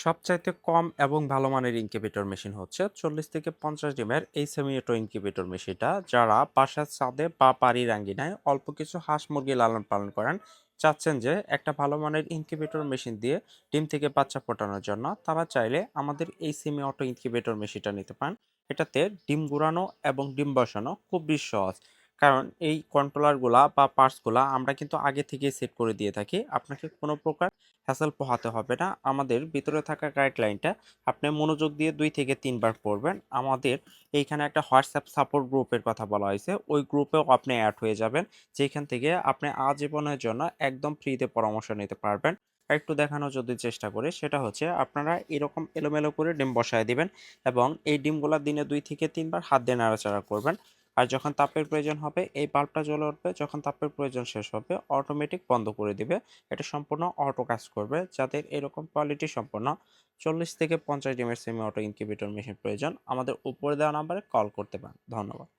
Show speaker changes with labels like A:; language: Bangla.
A: সবচাইতে কম এবং ভালো মানের ইনকিউবেটর মেশিন হচ্ছে 40 থেকে 50 ডিমের এই সেমি অটো ইনকিউবেটর মেশিনটা, যারা বাসার ছাদে বা বাড়ির আঙ্গিনায় অল্প কিছু হাঁস মুরগি লালন পালন করেন, চাচ্ছেন যে একটা ভালো মানের ইনকিউবেটর মেশিন দিয়ে ডিম থেকে বাচ্চা ফোটানোর জন্য, তারা চাইলে আমাদের এই সেমি অটো ইনকিউবেটর মেশিনটা নিতে পারেন। এটাতে ডিম গুড়ানো এবং ডিম বসানো খুব বেশ সহজ, কারণ এই কন্ট্রোলারগুলা বা পার্টসগুলা আমরা কিন্তু আগে থেকেই সেট করে দিয়ে থাকি। আপনাকে কোনো প্রকার হ্যাসেল পোহাতে হবে না। আমাদের ভিতরে থাকা গাইডলাইনটা আপনি মনোযোগ দিয়ে ২ থেকে ৩ বার পড়বেন। আমাদের এইখানে একটা হোয়াটসঅ্যাপ সাপোর্ট গ্রুপের কথা বলা হয়েছে। ওই গ্রুপেও আপনি এড হয়ে যাবেন। যেখান থেকে আপনি আজীবনের জন্য একদম ফ্রিতে পরামর্শ নিতে পারবেন। আরেকটু দেখানোর যদি চেষ্টা করি, সেটা হচ্ছে আপনারা এরকম এলোমেলো করে ডিম বসায় দিবেন এবং এই ডিমগুলা দিনে ২ থেকে ৩ বার হাত দিয়ে নাড়াচাড়া করবেন। আর যখন তাপের প্রয়োজন হবে এই বাল্বটা জ্বলে উঠবে, যখন তাপের প্রয়োজন শেষ হবে অটোমেটিক বন্ধ করে দিবে। এটা সম্পূর্ণ অটো কাজ করবে। যাদের এরকম কোয়ালিটি সম্পন্ন 40 থেকে 50 ডিমের সেমি অটো ইনকিউবেটর মেশিন প্রয়োজন, আমাদের উপরে দেওয়া নাম্বারে কল করতে পারেন। ধন্যবাদ।